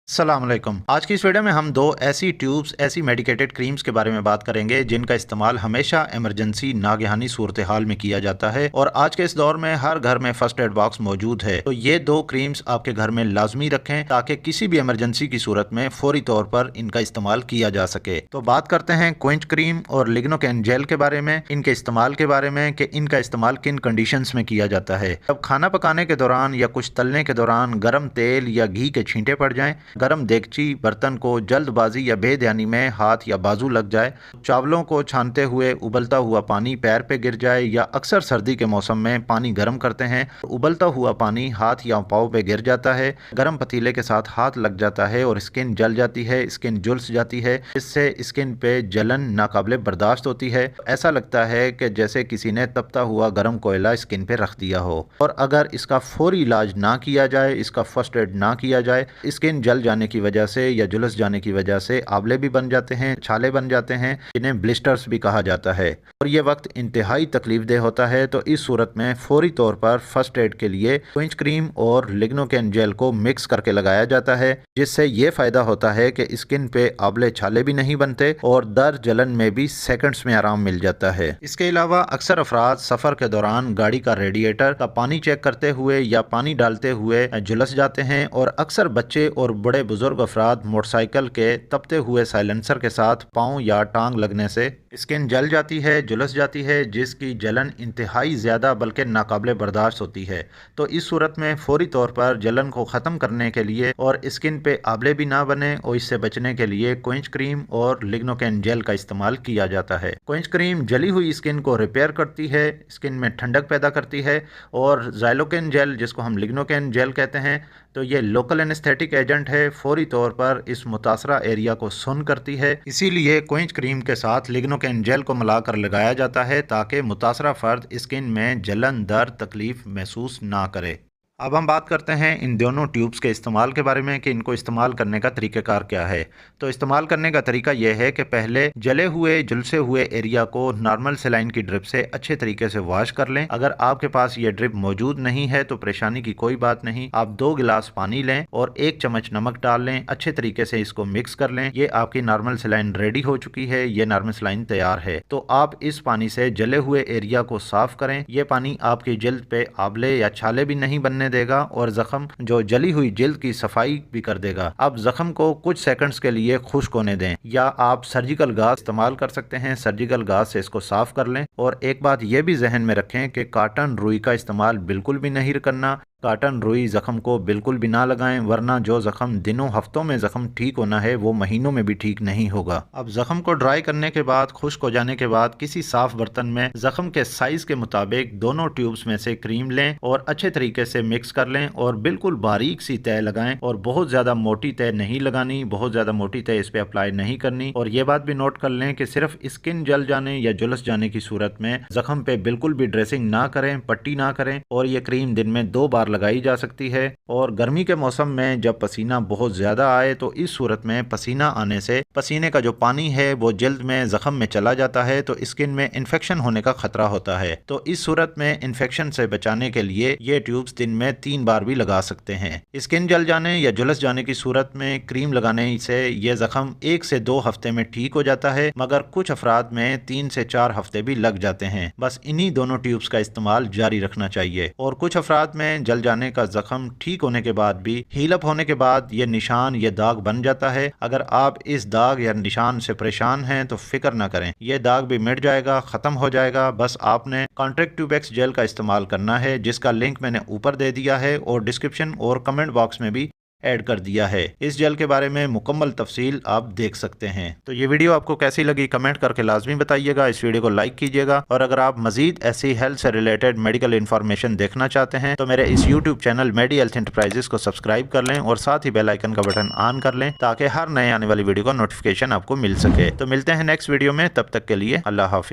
अस्सलाम वालेकुम। आज की इस वीडियो में हम दो ऐसी ट्यूब्स, ऐसी मेडिकेटेड क्रीम्स के बारे में बात करेंगे जिनका इस्तेमाल हमेशा इमरजेंसी नागहानी सूरत हाल में किया जाता है और आज के इस दौर में हर घर में फर्स्ट एड बॉक्स मौजूद है। तो ये दो क्रीम्स आपके घर में लाजमी रखें ताकि किसी भी इमरजेंसी की सूरत में फौरी तौर पर इनका इस्तेमाल किया जा सके। तो बात करते हैं क्विंच क्रीम और लिग्नोकेन जेल के बारे में, इनके इस्तेमाल के बारे में कि इनका इस्तेमाल किन कंडीशंस में किया जाता है। जब खाना पकाने के दौरान या कुछ तलने के दौरान गर्म तेल या घी के छींटे पड़ जाएं, गर्म देगची बर्तन को जल्दबाजी या बेध्यानी में हाथ या बाजू लग जाए, चावलों को छानते हुए उबलता हुआ पानी पैर पे गिर जाए, या अक्सर सर्दी के मौसम में पानी गर्म करते हैं, उबलता हुआ पानी हाथ या पाँव पे गिर जाता है, गर्म पतीले के साथ हाथ लग जाता है और स्किन जल जाती है, स्किन झुलस जाती है, इससे स्किन पे जलन नाकाबिले बर्दाश्त होती है। ऐसा लगता है कि जैसे किसी ने तपता हुआ गर्म कोयला स्किन पे रख दिया हो। और अगर इसका फौरी इलाज ना किया जाए, इसका फर्स्ट एड ना किया जाए, स्किन जल जाने की वजह से या झुलस जाने की वजह से आंवले भी बन जाते हैं, छाले बन जाते हैं, इन्हें ब्लिस्टर्स भी कहा जाता है और ये वक्त इंतहाई तकलीफदेह होता है। तो इस सूरत में फौरी तौर पर फर्स्ट एड के लिए क्विंच क्रीम और लिग्नोकेन जेल को मिक्स करके लगाया जाता है, जिससे ये फायदा होता है कि स्किन पे आंवले छाले भी नहीं बनते और दर्द जलन में भी सेकंड्स में आराम मिल जाता है। इसके अलावा अक्सर अफराद सफर के दौरान गाड़ी का रेडिएटर का पानी चेक करते हुए या पानी डालते हुए झुलस जाते हैं और अक्सर बच्चे और बड़े बुजुर्ग अफराद मोटरसाइकिल के तपते हुए साइलेंसर के साथ पाँव या टांग लगने से स्किन जल जाती है, झुलस जाती है, जिसकी जलन इंतहाई ज़्यादा बल्कि नाकाबिले बर्दाश्त होती है। तो इस सूरत में फौरी तौर पर जलन को ख़त्म करने के लिए और स्किन पे आंवले भी ना बने और इससे बचने के लिए क्विंच क्रीम और लिग्नोकेन जेल का इस्तेमाल किया जाता है। क्विंच क्रीम जली हुई स्किन को रिपेयर करती है, स्किन में ठंडक पैदा करती है और ज़ाइलोकेन जेल, जिसको हम लिग्नोकेन जेल कहते हैं, तो ये लोकल एनेस्थेटिक एजेंट है, फौरी तौर पर इस मुतासरा एरिया को सुन करती है। इसीलिए क्विंच क्रीम के साथ लिग्नोकेन जेल को मिलाकर लगाया जाता है ताकि मुतासरा फर्द स्किन में जलन, दर्द, तकलीफ महसूस ना करे। अब हम बात करते हैं इन दोनों ट्यूब्स के इस्तेमाल के बारे में कि इनको इस्तेमाल करने का तरीक़ाकार क्या है। तो इस्तेमाल करने का तरीका यह है कि पहले जले हुए, झुलसे हुए एरिया को नॉर्मल सलाइन की ड्रिप से अच्छे तरीके से वॉश कर लें। अगर आपके पास ये ड्रिप मौजूद नहीं है तो परेशानी की कोई बात नहीं, आप 2 गिलास पानी लें और 1 चम्मच नमक डाल लें, अच्छे तरीके से इसको मिक्स कर लें। ये आपकी नॉर्मल सलाइन रेडी हो चुकी है, ये नॉर्मल सलाइन तैयार है। तो आप इस पानी से जले हुए एरिया को साफ करें। ये पानी आपकी जिल्द पे आंवले या छाले भी नहीं बनने देगा और जख्म जो जली हुई जिल्द की सफाई भी कर देगा। अब जख्म को कुछ सेकंड्स के लिए खुश्क होने दें या आप सर्जिकल गाज इस्तेमाल कर सकते हैं, सर्जिकल गाज से इसको साफ कर लें। और एक बात यह भी जहन में रखें कि कॉटन रुई का इस्तेमाल बिल्कुल भी नहीं करना। कॉटन रुई जख्म को बिल्कुल भी ना लगाएं, वरना जो जख्म दिनों हफ्तों में जख्म ठीक होना है वो महीनों में भी ठीक नहीं होगा। अब जख्म को ड्राई करने के बाद, खुश्क हो जाने के बाद, किसी साफ बर्तन में जख्म के साइज के मुताबिक दोनों ट्यूब्स में से क्रीम लें और अच्छे तरीके से मिक्स कर लें और बिल्कुल बारीक सी तय लगाएं और बहुत ज्यादा मोटी तय नहीं लगानी, बहुत ज्यादा मोटी तय इस पे अप्लाई नहीं करनी। और ये बात भी नोट कर लें कि सिर्फ स्किन जल जाने या झुलस जाने की सूरत में जख्म पे बिल्कुल भी ड्रेसिंग ना करें, पट्टी ना करें। और ये क्रीम दिन में 2 बार लगाई जा सकती है। और गर्मी के मौसम में जब पसीना बहुत ज्यादा आए तो इस सूरत में पसीना आने से पसीने का जो पानी है वो जल्द में जख्म में चला जाता है तो स्किन में इन्फेक्शन होने का खतरा होता है। तो इस सूरत में इन्फेक्शन से बचाने के लिए ये ट्यूब्स दिन में 3 बार भी लगा सकते हैं। स्किन जल जाने या झुलस जाने की सूरत में क्रीम लगाने से ये जख्म 1 से 2 हफ्ते में ठीक हो जाता है, मगर कुछ अफराद में 3 से 4 हफ्ते भी लग जाते हैं। बस इन्हीं दोनों ट्यूब्स का इस्तेमाल जारी रखना चाहिए। और कुछ अफराद में जल जाने का जख्म ठीक होने के बाद भी, हील अप होने के बाद ये निशान, ये दाग बन जाता है। अगर आप इस दाग या निशान से परेशान हैं तो फिक्र ना करें, ये दाग भी मिट जाएगा, खत्म हो जाएगा। बस आपने कॉन्ट्रैक्ट ट्यूबेक्स जेल का इस्तेमाल करना है, जिसका लिंक मैंने ऊपर दे दिया है और डिस्क्रिप्शन और कमेंट बॉक्स में भी ऐड कर दिया है। इस जेल के बारे में मुकम्मल तफसील आप देख सकते हैं। तो ये वीडियो आपको कैसी लगी कमेंट करके लाजमी बताइएगा। इस वीडियो को लाइक कीजिएगा और अगर आप मजीद ऐसी हेल्थ से रिलेटेड मेडिकल इन्फॉर्मेशन देखना चाहते हैं तो मेरे इस यूट्यूब चैनल मेडी हेल्थ एंटरप्राइजेस को सब्सक्राइब कर लें और साथ ही बेल आइकन का बटन ऑन कर लें ताकि हर नए आने वाली वीडियो का नोटिफिकेशन आपको मिल सके। तो मिलते हैं नेक्स्ट वीडियो में, तब तक के लिए अल्लाह हाफिज।